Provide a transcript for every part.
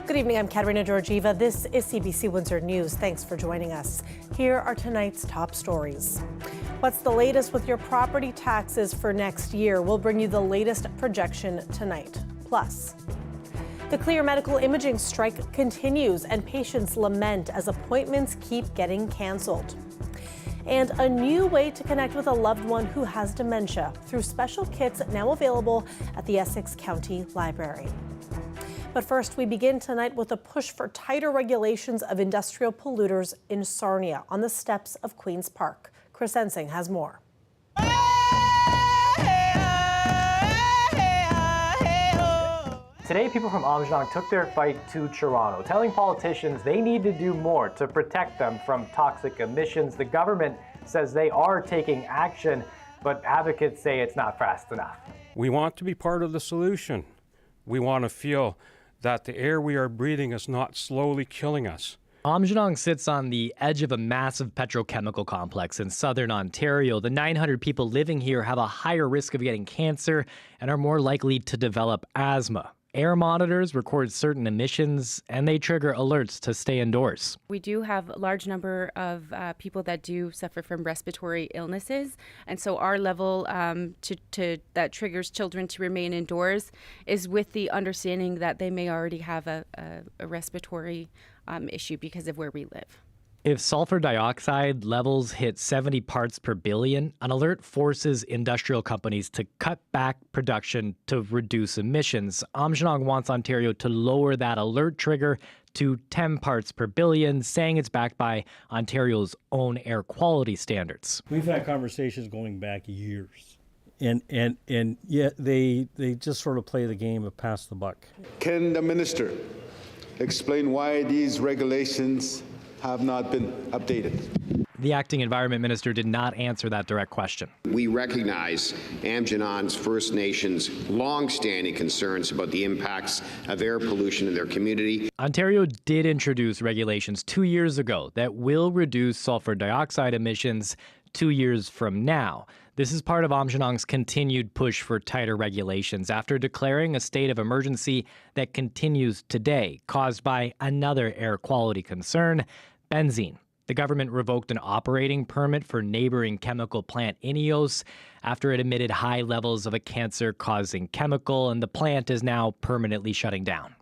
Good evening, I'm Katerina Georgieva. This is CBC Windsor News. Thanks for joining us. Here are tonight's top stories. What's the latest with your property taxes for next year? We'll bring you the latest projection tonight. Plus, the Clear Medical Imaging strike continues and patients lament as appointments keep getting canceled. And a new way to connect with a loved one who has dementia through special kits now available at the Essex County Library. But first, we begin tonight with a push for tighter regulations of industrial polluters in Sarnia on the steps of Queen's Park. Chris Ensing has more. Today, people from Amjong took their fight to Toronto, telling politicians they need to do more to protect them from toxic emissions. The government says they are taking action, but advocates say it's not fast enough. We want to be part of the solution. We want to feel that the air we are breathing is not slowly killing us. Amjong sits on the edge of a massive petrochemical complex in southern Ontario. The 900 people living here have a higher risk of getting cancer and are more likely to develop asthma. Air monitors record certain emissions, and they trigger alerts to stay indoors. We do have a large number of people that do suffer from respiratory illnesses, and so our level that triggers children to remain indoors is with the understanding that they may already have a respiratory issue because of where we live. If sulfur dioxide levels hit 70 parts per billion, an alert forces industrial companies to cut back production to reduce emissions. Amjong wants Ontario to lower that alert trigger to 10 parts per billion, saying it's backed by Ontario's own air quality standards. We've had conversations going back years, and yet they just sort of play the game of pass the buck. Can the minister explain why these regulations have not been updated? The acting environment minister did not answer that direct question. We recognize Amjinon's First Nations long-standing concerns about the impacts of air pollution in their community. Ontario did introduce regulations 2 years ago that will reduce sulfur dioxide emissions 2 years from now. This is part of Amjinong's continued push for tighter regulations after declaring a state of emergency that continues today, caused by another air quality concern, benzene. The government revoked an operating permit for neighboring chemical plant Ineos after it emitted high levels of a cancer-causing chemical, and the plant is now permanently shutting down.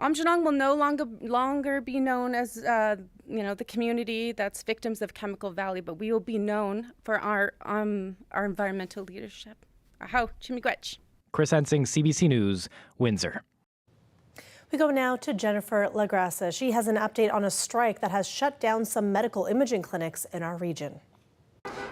Amjinong will no longer be known as the community that's victims of Chemical Valley, but we will be known for our environmental leadership. Aho, chimiigwech. Chris Ensing, CBC News, Windsor. We go now to Jennifer Lagrassa. She has an update on a strike that has shut down some medical imaging clinics in our region.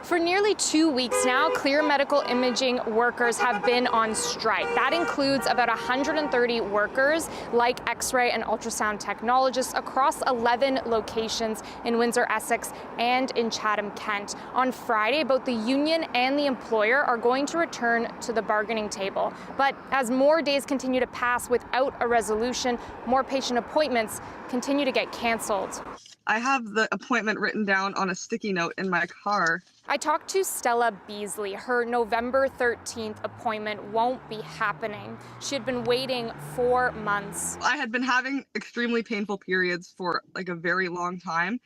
For nearly 2 weeks now, Clear Medical Imaging workers have been on strike. That includes about 130 workers, like X-ray and ultrasound technologists, across 11 locations in Windsor, Essex, and in Chatham, Kent. On Friday, both the union and the employer are going to return to the bargaining table. But as more days continue to pass without a resolution, more patient appointments continue to get canceled. I have the appointment written down on a sticky note in my car. I talked to Stella Beasley. Her November 13th appointment won't be happening. She had been waiting 4 months. I had been having extremely painful periods for like a very long time,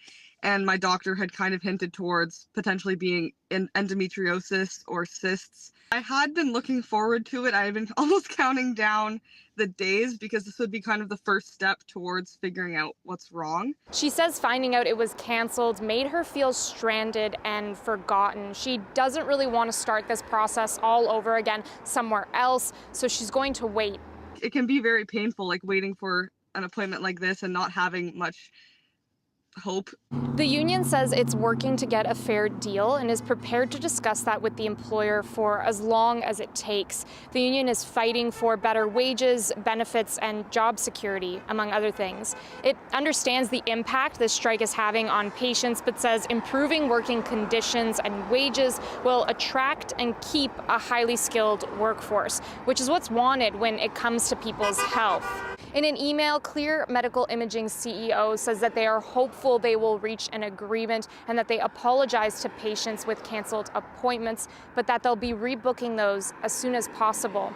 and my doctor had kind of hinted towards potentially being in endometriosis or cysts. I had been looking forward to it. I had been almost counting down the days because this would be kind of the first step towards figuring out what's wrong. She says finding out it was canceled made her feel stranded and forgotten. She doesn't really want to start this process all over again somewhere else, so she's going to wait. It can be very painful, like waiting for an appointment like this and not having much hope. The union says it's working to get a fair deal and is prepared to discuss that with the employer for as long as it takes. The union is fighting for better wages, benefits, and job security, among other things. It understands the impact this strike is having on patients, but says improving working conditions and wages will attract and keep a highly skilled workforce, which is what's wanted when it comes to people's health. In an email, Clear Medical Imaging CEO says that they are hopeful they will reach an agreement and that they apologize to patients with canceled appointments, but that they'll be rebooking those as soon as possible.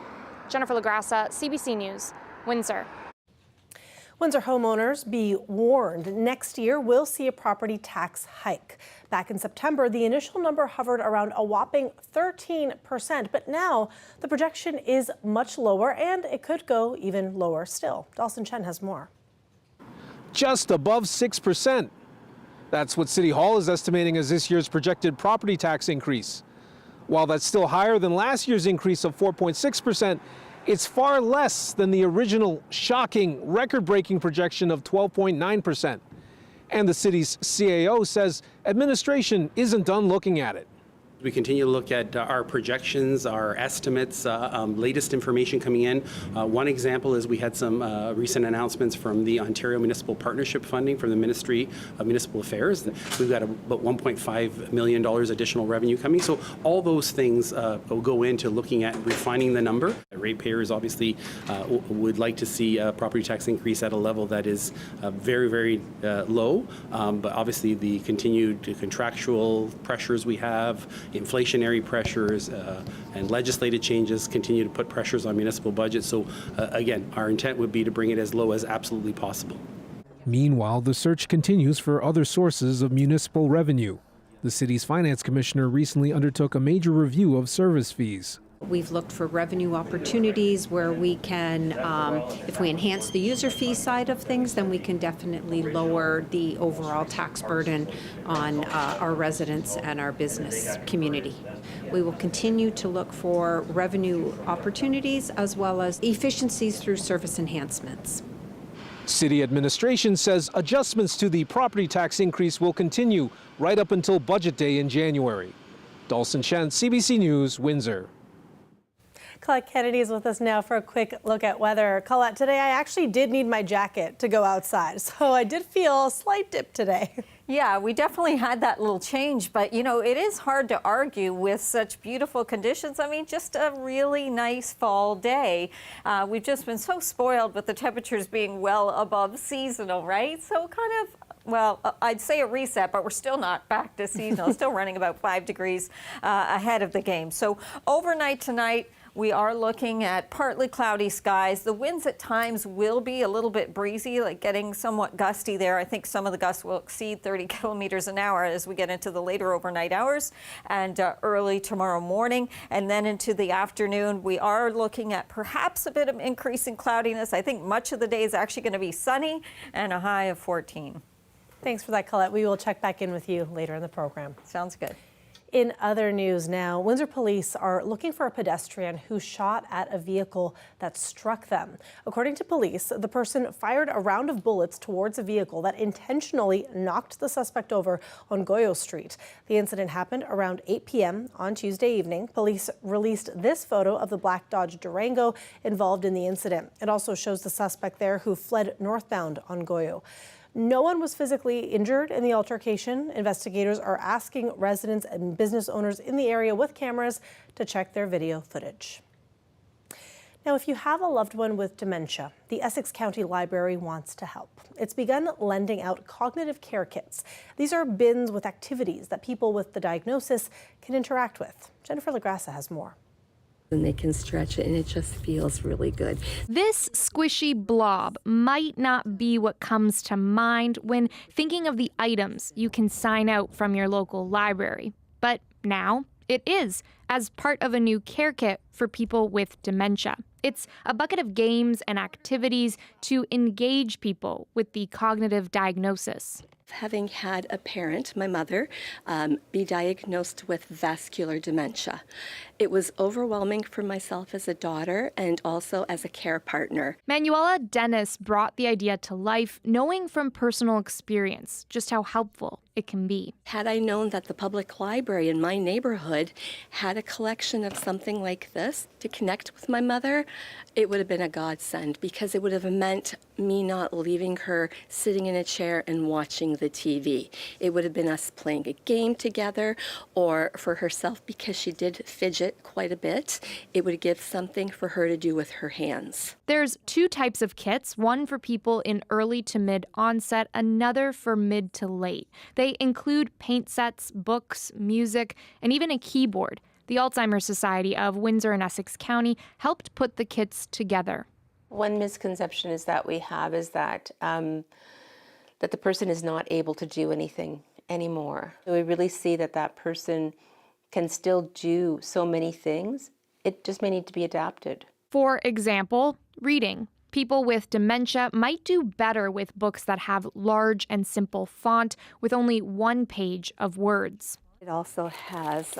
Jennifer Lagrassa, CBC News, Windsor. Windsor homeowners, be warned, next year we'll see a property tax hike. Back in September, the initial number hovered around a whopping 13%, but now the projection is much lower and it could go even lower still. Dawson Chen has more. Just above 6%. That's what City Hall is estimating as this year's projected property tax increase. While that's still higher than last year's increase of 4.6%, it's far less than the original shocking, record-breaking projection of 12.9%. And the city's CAO says administration isn't done looking at it. We continue to look at our projections, our estimates, latest information coming in. One example is we had some recent announcements from the Ontario Municipal Partnership funding from the Ministry of Municipal Affairs. We've got about $1.5 million additional revenue coming. So all those things will go into looking at refining the number. Ratepayers obviously would like to see a property tax increase at a level that is very, very low. But obviously the continued contractual pressures we have, inflationary pressures and legislative changes continue to put pressures on municipal budgets. So again, our intent would be to bring it as low as absolutely possible. Meanwhile, the search continues for other sources of municipal revenue. The city's finance commissioner recently undertook a major review of service fees. We've looked for revenue opportunities where we can, if we enhance the user fee side of things, then we can definitely lower the overall tax burden on our residents and our business community. We will continue to look for revenue opportunities as well as efficiencies through service enhancements. City administration says adjustments to the property tax increase will continue right up until Budget Day in January. Dawson Chen, CBC News, Windsor. Colette Kennedy is with us now for a quick look at weather. Colette, today I actually did need my jacket to go outside, so I did feel a slight dip today. Yeah, we definitely had that little change, but you know, it is hard to argue with such beautiful conditions. I mean, just a really nice fall day. We've just been so spoiled with the temperatures being well above seasonal, right? So kind of, well, I'd say a reset, but we're still not back to seasonal, still running about 5 degrees ahead of the game. So overnight tonight, we are looking at partly cloudy skies. The winds at times will be a little bit breezy, like getting somewhat gusty there. I think some of the gusts will exceed 30 kilometers an hour as we get into the later overnight hours and early tomorrow morning. And then into the afternoon, we are looking at perhaps a bit of increasing cloudiness. I think much of the day is actually going to be sunny and a high of 14. Thanks for that, Colette. We will check back in with you later in the program. Sounds good. In other news now, Windsor police are looking for a pedestrian who shot at a vehicle that struck them. According to police, the person fired a round of bullets towards a vehicle that intentionally knocked the suspect over on Goyo Street. The incident happened around 8 p.m. on Tuesday evening. Police released this photo of the black Dodge Durango involved in the incident. It also shows the suspect there who fled northbound on Goyo. No one was physically injured in the altercation. Investigators are asking residents and business owners in the area with cameras to check their video footage. Now, if you have a loved one with dementia, the Essex County Library wants to help. It's begun lending out cognitive care kits. These are bins with activities that people with the diagnosis can interact with. Jennifer LaGrassa has more. And they can stretch it, and it just feels really good. This squishy blob might not be what comes to mind when thinking of the items you can sign out from your local library. But now it is, as part of a new care kit for people with dementia. It's a bucket of games and activities to engage people with the cognitive diagnosis. Having had a parent, my mother, be diagnosed with vascular dementia, it was overwhelming for myself as a daughter and also as a care partner. Manuela Dennis brought the idea to life, knowing from personal experience just how helpful it can be. Had I known that the public library in my neighborhood had a collection of something like this to connect with my mother, it would have been a godsend, because it would have meant me not leaving her sitting in a chair and watching the TV. It would have been us playing a game together, or for herself, because she did fidget quite a bit, it would give something for her to do with her hands. There's 2 types of kits, one for people in early to mid onset, another for mid to late. They include paint sets, books, music, and even a keyboard. The Alzheimer's Society of Windsor and Essex County helped put the kits together. One misconception is that we have is that that the person is not able to do anything anymore. So we really see that that person can still do so many things. It just may need to be adapted. For example, reading. People with dementia might do better with books that have large and simple font with only one page of words. It also has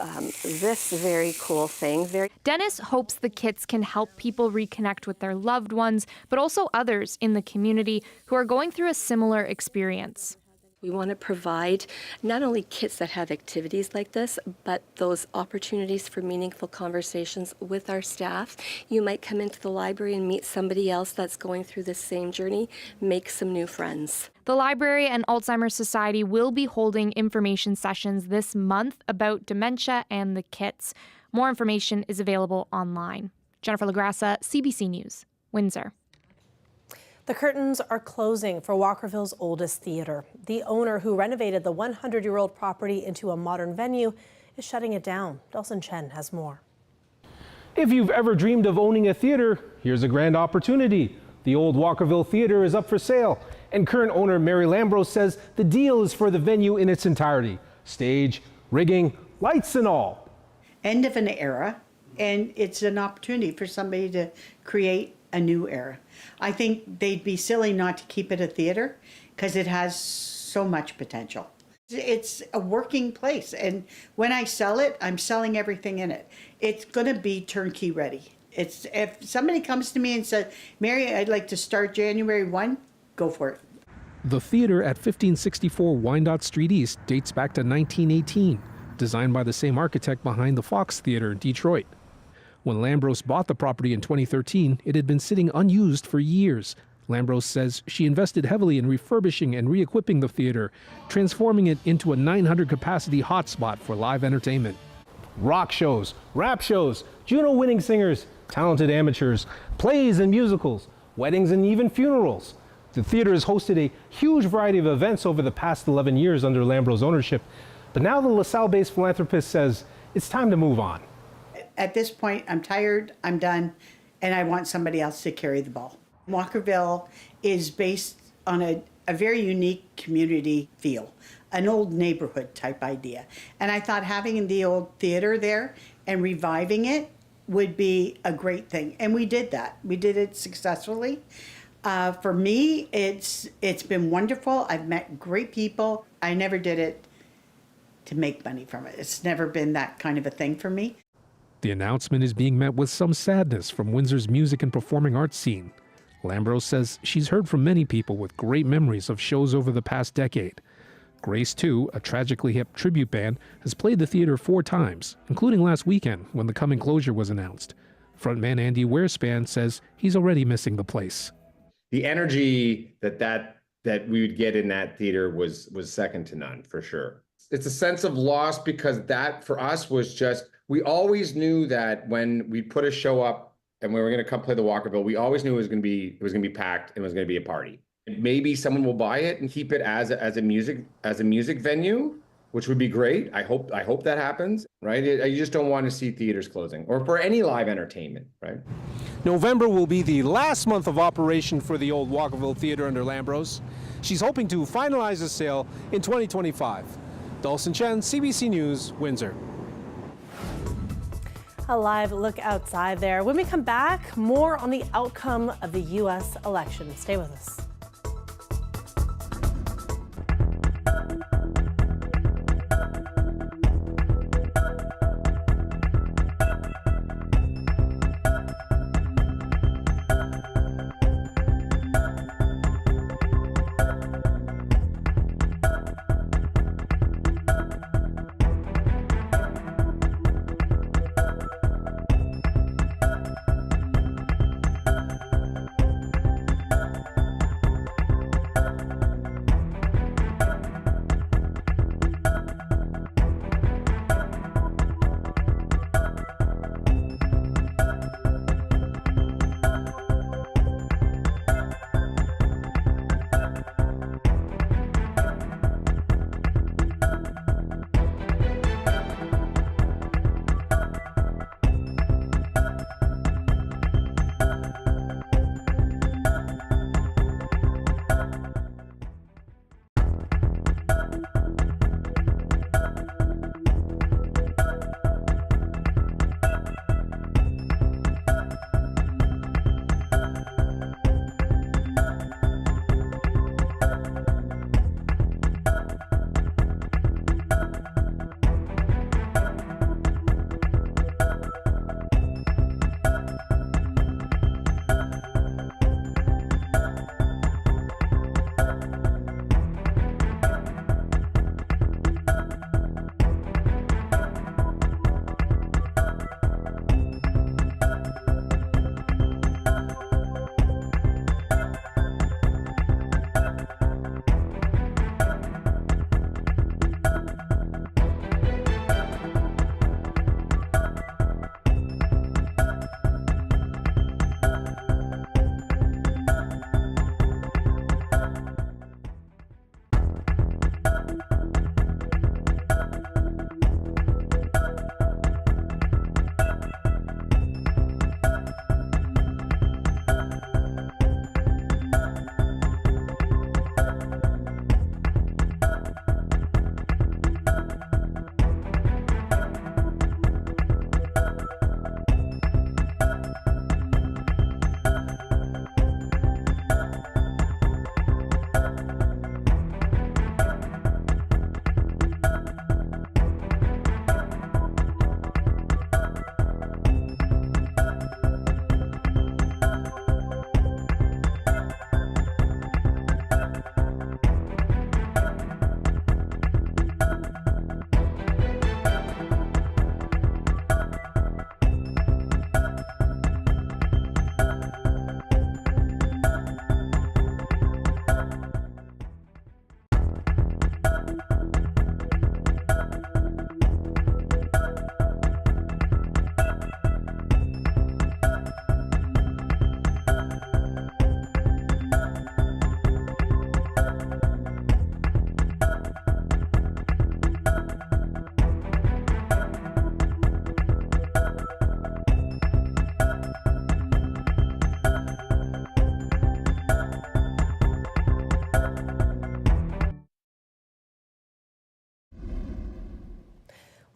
this very cool thing. Dennis hopes the kits can help people reconnect with their loved ones, but also others in the community who are going through a similar experience. We want to provide not only kits that have activities like this, but those opportunities for meaningful conversations with our staff. You might come into the library and meet somebody else that's going through the same journey, make some new friends. The library and Alzheimer's Society will be holding information sessions this month about dementia and the kits. More information is available online. Jennifer LaGrassa, CBC News, Windsor. The curtains are closing for Walkerville's oldest theatre. The owner, who renovated the 100-year-old property into a modern venue, is shutting it down. Dawson Chen has more. If you've ever dreamed of owning a theater, here's a grand opportunity. The old Walkerville Theatre is up for sale, and current owner Mary Lambros says the deal is for the venue in its entirety. Stage, rigging, lights and all. End of an era, and it's an opportunity for somebody to create a new era. I think they'd be silly not to keep it a theater because it has so much potential. It's a working place, and when I sell it, I'm selling everything in it. It's going to be turnkey ready. It's, if somebody comes to me and says, Mary, I'd like to start January 1, go for it. The theater at 1564 Wyandotte Street East dates back to 1918, designed by the same architect behind the Fox Theater in Detroit. When Lambros bought the property in 2013, it had been sitting unused for years. Lambros says she invested heavily in refurbishing and re-equipping the theater, transforming it into a 900-capacity hotspot for live entertainment. Rock shows, rap shows, Juno-winning singers, talented amateurs, plays and musicals, weddings and even funerals. The theater has hosted a huge variety of events over the past 11 years under Lambros' ownership, but now the LaSalle-based philanthropist says it's time to move on. At this point, I'm tired, I'm done, and I want somebody else to carry the ball. Walkerville is based on a very unique community feel, an old neighborhood type idea. And I thought having the old theater there and reviving it would be a great thing. And we did that. We did it successfully. For me, it's been wonderful. I've met great people. I never did it to make money from it. It's never been that kind of a thing for me. The announcement is being met with some sadness from Windsor's music and performing arts scene. Lambros says she's heard from many people with great memories of shows over the past decade. Grace 2, a tragically hip tribute band, has played the theater 4 times, including last weekend when the coming closure was announced. Frontman Andy Wearspan says he's already missing the place. The energy that we would get in that theater was second to none, for sure. It's a sense of loss because that for us was just, we always knew that when we put a show up and we were going to come play the Walkerville, we always knew it was going to be packed and it was going to be a party. Maybe someone will buy it and keep it as a music venue, which would be great. I hope that happens, right? You just don't want to see theaters closing or for any live entertainment, right? November will be the last month of operation for the old Walkerville Theatre under Lambros. She's hoping to finalize the sale in 2025. Dawson Chen, CBC News, Windsor. A live look outside there. When we come back, more on the outcome of the U.S. election. Stay with us.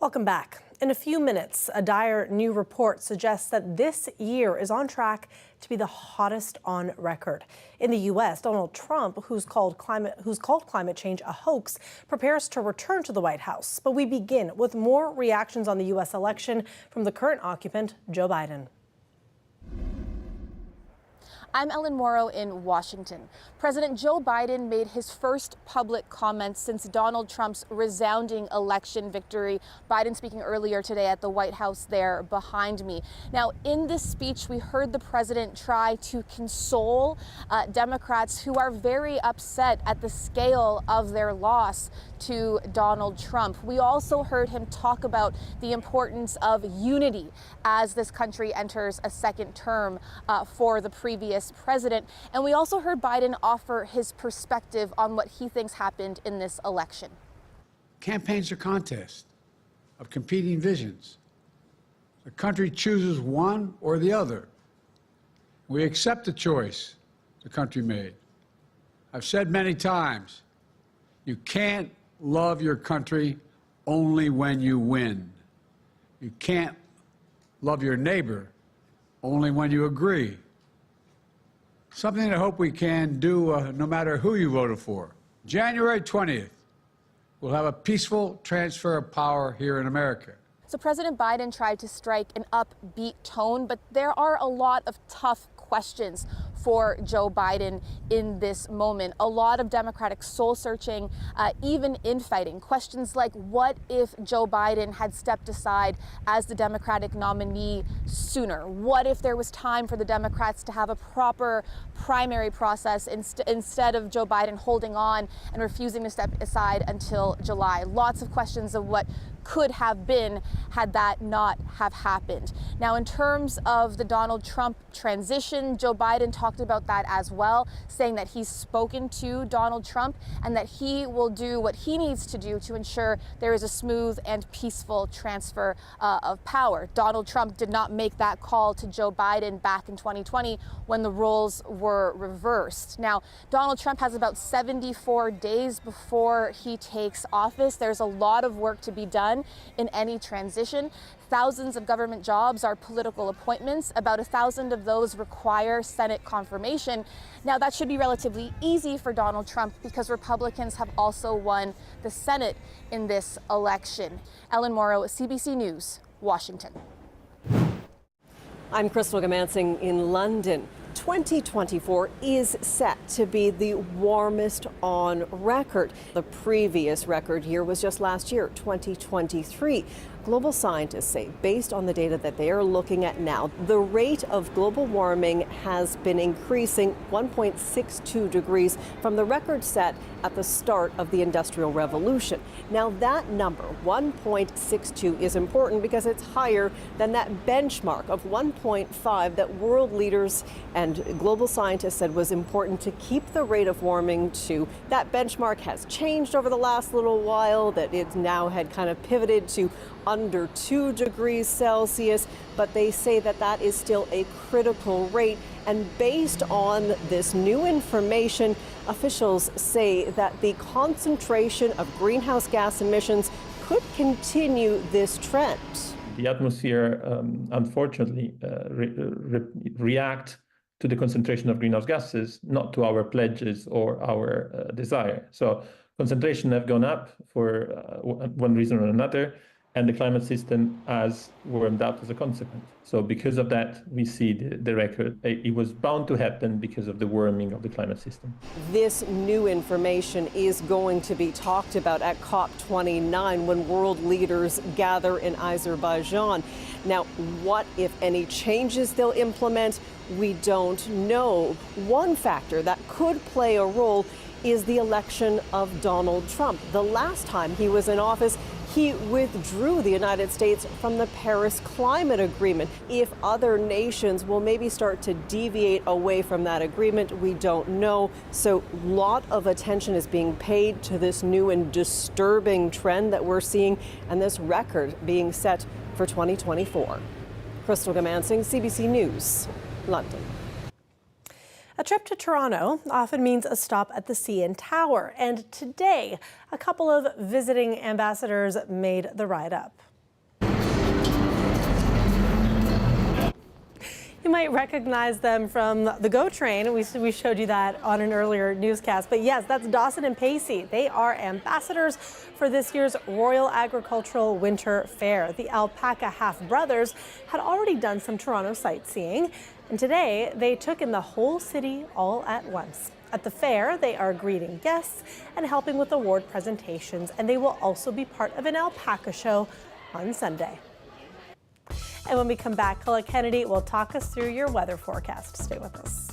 Welcome back. In a few minutes, a dire new report suggests that this year is on track to be the hottest on record. In the U.S., Donald Trump, who's called climate change a hoax, prepares to return to the White House. But we begin with more reactions on the U.S. election from the current occupant, Joe Biden. I'm Ellen Morrow in Washington. President Joe Biden made his first public comments since Donald Trump's resounding election victory. Biden speaking earlier today at the White House there behind me. Now, in this speech, we heard the president try to console Democrats who are very upset at the scale of their loss to Donald Trump. We also heard him talk about the importance of unity as this country enters a second term for the previous president. And we also heard Biden offer his perspective on what he thinks happened in this election. Campaigns are contests of competing visions. The country chooses one or the other. We accept the choice the country made. I've said many times, you can't love your country only when you win. You can't love your neighbor only when you agree. Something I hope we can do no matter who you voted for. January 20th, we'll have a peaceful transfer of power here in America. So President Biden tried to strike an upbeat tone, but there are a lot of tough questions for Joe Biden in this moment. A lot of Democratic soul searching, even infighting. Questions like, what if Joe Biden had stepped aside as the Democratic nominee sooner? What if there was time for the Democrats to have a proper primary process instead of Joe Biden holding on and refusing to step aside until July? Lots of questions of what could have been had that not have happened. Now, in terms of the Donald Trump transition, Joe Biden talked about that as well, saying that he's spoken to Donald Trump and that he will do what he needs to do to ensure there is a smooth and peaceful transfer of power. Donald Trump did not make that call to Joe Biden back in 2020 when the roles were reversed. Now, Donald Trump has about 74 days before he takes office. There's a lot of work to be done in any transition. Thousands of government jobs are political appointments. About 1,000 of those require Senate confirmation. Now, that should be relatively easy for Donald Trump because Republicans have also won the Senate in this election. Ellen Morrow, CBC News, Washington. I'm Crystal Gamansing in London. 2024 is set to be the warmest on record. The previous record year was just last year, 2023. Global scientists say, based on the data that they are looking at now, the rate of global warming has been increasing 1.62 degrees from the record set at the start of the Industrial Revolution. Now, that number, 1.62, is important because it's higher than that benchmark of 1.5 that world leaders and global scientists said was important to keep the rate of warming to. That benchmark has changed over the last little while, that it now had kind of pivoted to under 2 degrees Celsius, but they say that that is still a critical rate. And based on this new information, officials say that the concentration of greenhouse gas emissions could continue this trend. The atmosphere, unfortunately, react to the concentration of greenhouse gases, not to our pledges or our desire. So concentration have gone up for one reason or another. and the climate system has warmed up as a consequence. So because of that, we see the record. It was bound to happen because of the warming of the climate system. This new information is going to be talked about at COP29 when world leaders gather in Azerbaijan. Now, what, if any, changes they'll implement, we don't know. One factor that could play a role is the election of Donald Trump. The last time he was in office, he withdrew the United States from the Paris Climate Agreement. If other nations will maybe start to deviate away from that agreement, we don't know. So a lot of attention is being paid to this new and disturbing trend that we're seeing and this record being set for 2024. Crystal Gamansing, CBC News, London. A trip to Toronto often means a stop at the CN Tower, and today, a couple of visiting ambassadors made the ride up. You might recognize them from the GO train. We showed you that on an earlier newscast. But yes, that's Dawson and Pacey. They are ambassadors for this year's Royal Agricultural Winter Fair. The Alpaca half-brothers had already done some Toronto sightseeing, and today they took in the whole city all at once. At the fair, they are greeting guests and helping with award presentations, and they will also be part of an alpaca show on Sunday. And when we come back, Colette Kennedy will talk us through your weather forecast. Stay with us.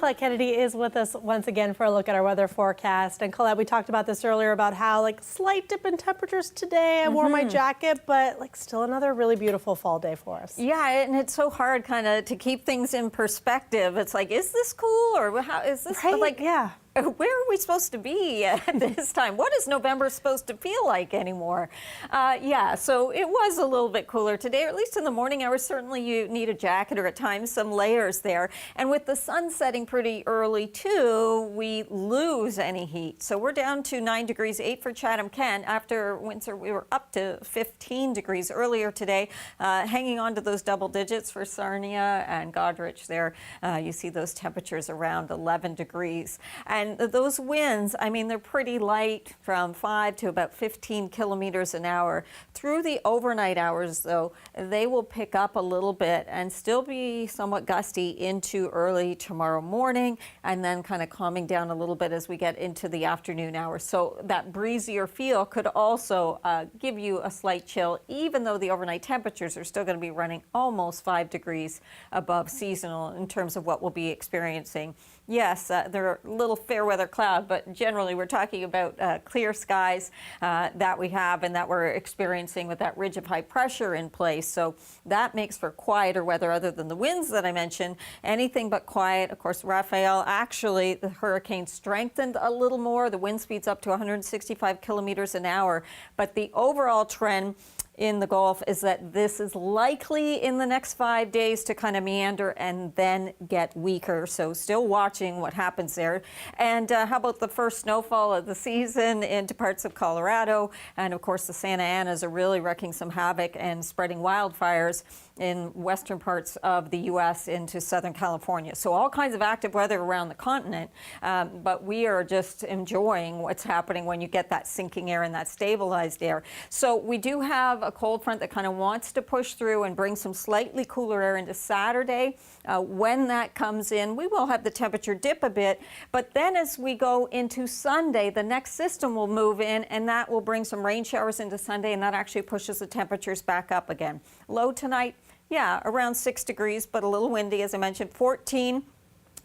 Colette Kennedy is with us once again for a look at our weather forecast. And Colette, we talked about this earlier about how slight dip in temperatures today. I wore my jacket, but still another really beautiful fall day for us. Yeah, and it's so hard kind of to keep things in perspective. It's is this cool or how is this yeah. Where are we supposed to be at this time? What is November supposed to feel like anymore? Yeah, so it was a little bit cooler today, or at least in the morning hours. Certainly you need a jacket or at times some layers there. And with the sun setting pretty early too, we lose any heat. So we're down to 9 degrees, 8 for Chatham-Kent. After Windsor, we were up to 15 degrees earlier today, hanging on to those double digits for Sarnia and Goderich there. You see those temperatures around 11 degrees. And those winds, I mean, they're pretty light from 5 to about 15 kilometers an hour. Through the overnight hours, though, they will pick up a little bit and still be somewhat gusty into early tomorrow morning, and then kind of calming down a little bit as we get into the afternoon hours. So that breezier feel could also give you a slight chill, even though the overnight temperatures are still going to be running almost 5 degrees above seasonal in terms of what we'll be experiencing. Yes, there are a little fair weather cloud, but generally we're talking about clear skies that we have and that we're experiencing with that ridge of high pressure in place. So that makes for quieter weather other than the winds that I mentioned. Anything but quiet. Of course, Raphael, actually the hurricane strengthened a little more. The wind speed's up to 165 kilometers an hour, but the overall trend in the Gulf is that this is likely in the next 5 days to kind of meander and then get weaker. So still watching what happens there. And how about the first snowfall of the season into parts of Colorado? And of course, the Santa Anas are really wreaking some havoc and spreading wildfires in western parts of the U.S. into Southern California. So all kinds of active weather around the continent, but we are just enjoying what's happening when you get that sinking air and that stabilized air. So we do have a cold front that kind of wants to push through and bring some slightly cooler air into Saturday. When that comes in, we will have the temperature dip a bit, but then as we go into Sunday, the next system will move in and that will bring some rain showers into Sunday, and that actually pushes the temperatures back up again. Low tonight, yeah, around 6 degrees, but a little windy, as I mentioned, 14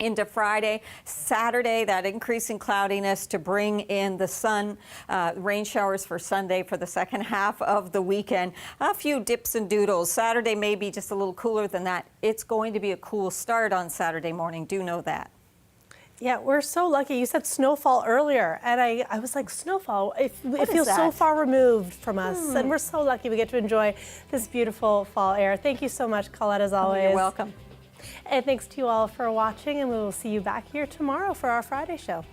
into Friday. Saturday, that increasing cloudiness to bring in the sun, rain showers for Sunday for the second half of the weekend. A few dips and doodles. Saturday may be just a little cooler than that. It's going to be a cool start on Saturday morning. Do know that. Yeah, we're so lucky. You said snowfall earlier, and I was like, snowfall? It feels so far removed from us, and we're so lucky we get to enjoy this beautiful fall air. Thank you so much, Colette, as always. You're welcome. And thanks to you all for watching, and we will see you back here tomorrow for our Friday show.